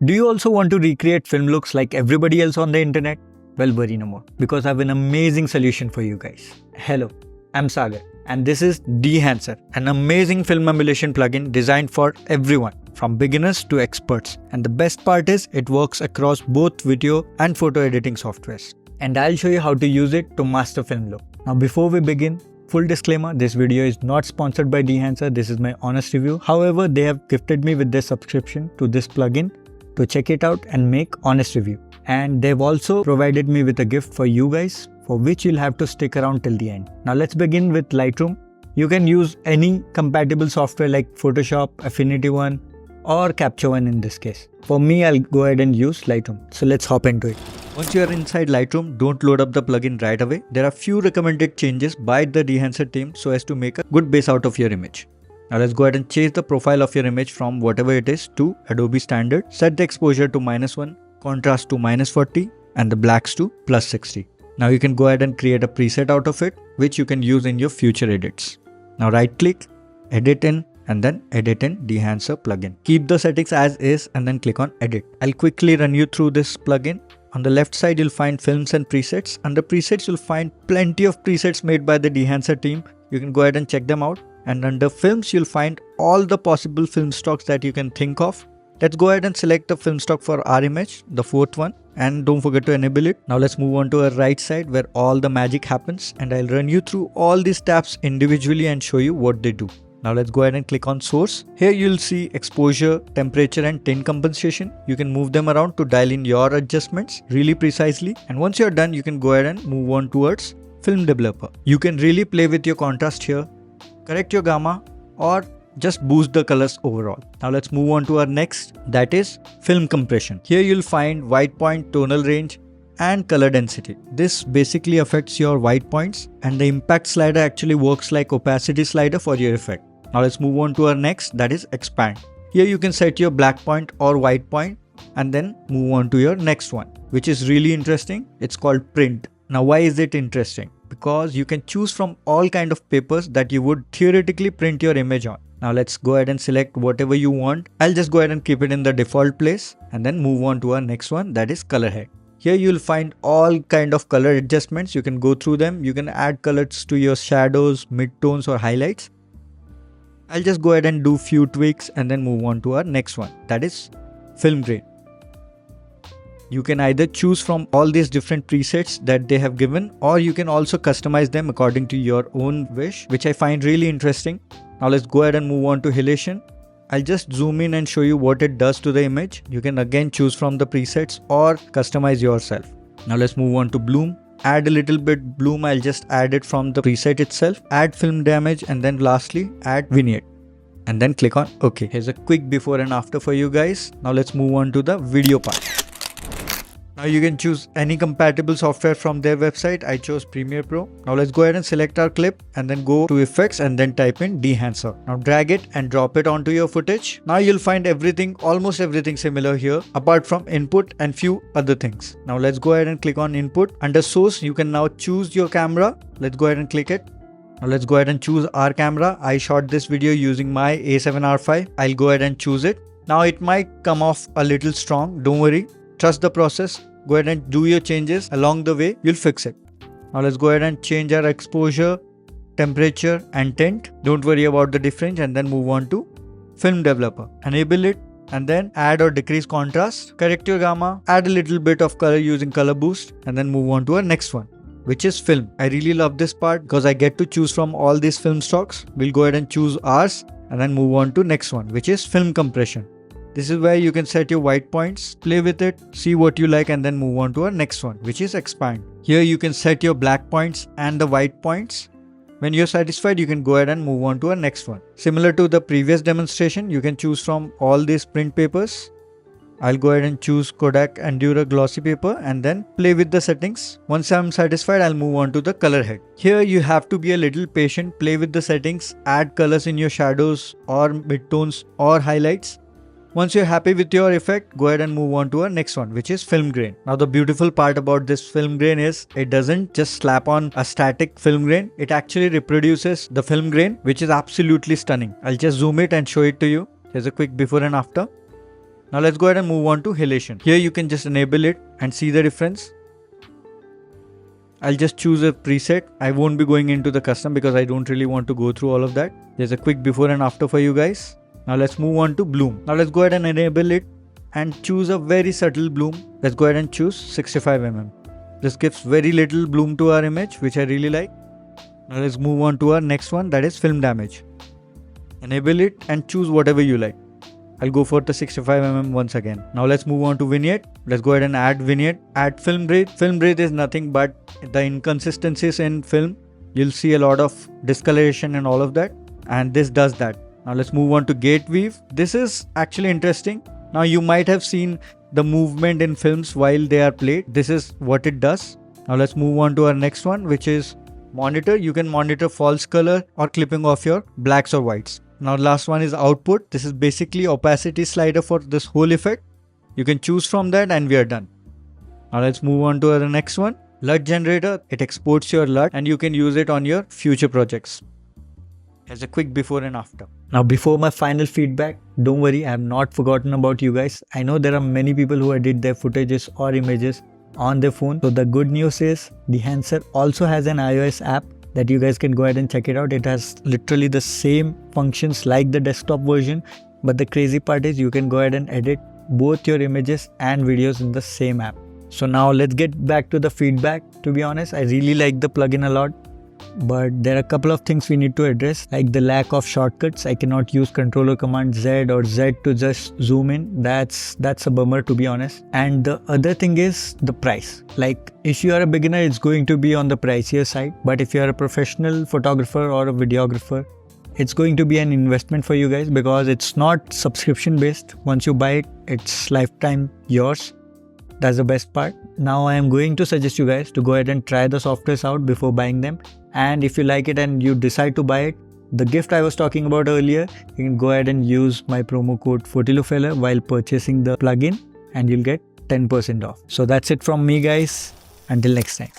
Do you also want to recreate film looks like everybody else on the internet? Well, worry no more, because I have an amazing solution for you guys. Hello, I'm Sagar, and this is Dehancer, an amazing film emulation plugin designed for everyone, from beginners to experts. And the best part is, it works across both video and photo editing softwares. And I'll show you how to use it to master film look. Now before we begin, full disclaimer, this video is not sponsored by Dehancer, this is my honest review. However, they have gifted me with their subscription to this plugin to check it out and make honest review. And they've also provided me with a gift for you guys, for which you'll have to stick around till the end. Now let's begin with Lightroom. You can use any compatible software like Photoshop, Affinity One, or Capture One in this case. For me, I'll go ahead and use Lightroom. So let's hop into it. Once you are inside Lightroom, don't load up the plugin right away. There are few recommended changes by the Dehancer team so as to make a good base out of your image. Now let's go ahead and change the profile of your image from whatever it is to Adobe Standard. Set the exposure to -1, contrast to -40, and the blacks to +60. Now you can go ahead and create a preset out of it, which you can use in your future edits. Now right click, edit in, and then edit in Dehancer plugin. Keep the settings as is and then click on edit. I'll quickly run you through this plugin. On the left side, you'll find films and presets. Under presets, you'll find plenty of presets made by the Dehancer team. You can go ahead and check them out. And under films, you'll find all the possible film stocks that you can think of. Let's go ahead and select the film stock for our image, the fourth one. And don't forget to enable it. Now let's move on to our right side where all the magic happens. And I'll run you through all these tabs individually and show you what they do. Now let's go ahead and click on source. Here you'll see exposure, temperature and tint compensation. You can move them around to dial in your adjustments really precisely. And once you're done, you can go ahead and move on towards film developer. You can really play with your contrast here, correct your gamma, or just boost the colors overall. Now let's move on to our next, that is film compression. Here you'll find white point, tonal range and color density. This basically affects your white points, and the impact slider actually works like opacity slider for your effect. Now let's move on to our next, that is expand. Here you can set your black point or white point and then move on to your next one, which is really interesting. It's called print. Now why is it interesting? Because you can choose from all kind of papers that you would theoretically print your image on. Now let's go ahead and select whatever you want. I'll just go ahead and keep it in the default place and then move on to our next one, that is color head. Here you'll find all kind of color adjustments. You can go through them. You can add colors to your shadows, midtones or highlights. I'll just go ahead and do few tweaks and then move on to our next one, that is film grain. You can either choose from all these different presets that they have given, or you can also customize them according to your own wish, which I find really interesting. Now let's go ahead and move on to halation. I'll just zoom in and show you what it does to the image. You can again choose from the presets or customize yourself. Now let's move on to bloom. Add a little bit bloom. I'll just add it from the preset itself. Add film damage, and then lastly add vignette. And then click on OK. Here's a quick before and after for you guys. Now let's move on to the video part. Now you can choose any compatible software from their website. I chose Premiere Pro. Now let's go ahead and select our clip and then go to effects and then type in Dehancer. Now drag it and drop it onto your footage. Now you'll find everything, almost everything similar here, apart from input and few other things. Now let's go ahead and click on input. Under source, you can now choose your camera. Let's go ahead and click it. Now let's go ahead and choose our camera. I shot this video using my A7R5. I'll go ahead and choose it. Now it might come off a little strong. Don't worry. Trust the process. Go ahead and do your changes along the way. You'll fix it. Now let's go ahead and change our exposure, temperature and tint. Don't worry about the difference, and then move on to film developer. Enable it and then add or decrease contrast. Correct your gamma. Add a little bit of color using color boost, and then move on to our next one, which is film. I really love this part because I get to choose from all these film stocks. We'll go ahead and choose ours and then move on to next one, which is film compression. This is where you can set your white points, play with it, see what you like, and then move on to our next one, which is expand. Here you can set your black points and the white points. When you're satisfied, you can go ahead and move on to our next one. Similar to the previous demonstration, you can choose from all these print papers. I'll go ahead and choose Kodak Endura glossy paper and then play with the settings. Once I'm satisfied, I'll move on to the color head. Here you have to be a little patient, play with the settings, add colors in your shadows or midtones or highlights. Once you're happy with your effect, go ahead and move on to our next one, which is film grain. Now the beautiful part about this film grain is it doesn't just slap on a static film grain. It actually reproduces the film grain, which is absolutely stunning. I'll just zoom it and show it to you. Here's a quick before and after. Now let's go ahead and move on to halation. Here you can just enable it and see the difference. I'll just choose a preset. I won't be going into the custom because I don't really want to go through all of that. There's a quick before and after for you guys. Now let's move on to bloom. Now let's go ahead and enable it and choose a very subtle bloom. Let's go ahead and choose 65mm. This gives very little bloom to our image, which I really like. Now let's move on to our next one, that is film damage. Enable it and choose whatever you like. I'll go for the 65mm once again. Now let's move on to vignette. Let's go ahead and add vignette. Add film breath. Film breath is nothing but the inconsistencies in film. You'll see a lot of discoloration and all of that. And this does that. Now let's move on to gate weave. This is actually interesting. Now you might have seen the movement in films while they are played. This is what it does. Now let's move on to our next one, which is monitor. You can monitor false color or clipping of your blacks or whites. Now last one is output. This is basically opacity slider for this whole effect. You can choose from that and we are done. Now let's move on to our next one. LUT generator. It exports your LUT and you can use it on your future projects. Here's a quick before and after. Now before my final feedback, don't worry, I have not forgotten about you guys. I know there are many people who edit their footages or images on their phone. So the good news is Dehancer also has an iOS app that you guys can go ahead and check it out. It has literally the same functions like the desktop version, but the crazy part is you can go ahead and edit both your images and videos in the same app. So now let's get back to the feedback. To be honest, I really like the plugin a lot, but there are a couple of things we need to address, like the lack of shortcuts. I cannot use controller command Z or Z to just zoom in. That's a bummer, to be honest. And the other thing is the price. Like if you are a beginner, it's going to be on the pricier side, but if you are a professional photographer or a videographer, it's going to be an investment for you guys because it's not subscription based. Once you buy it, it's lifetime yours. That's the best part. Now I am going to suggest you guys to go ahead and try the softwares out before buying them. And if you like it and you decide to buy it, the gift I was talking about earlier, you can go ahead and use my promo code FOTILOFELLER while purchasing the plugin and you'll get 10% off. So that's it from me guys. Until next time.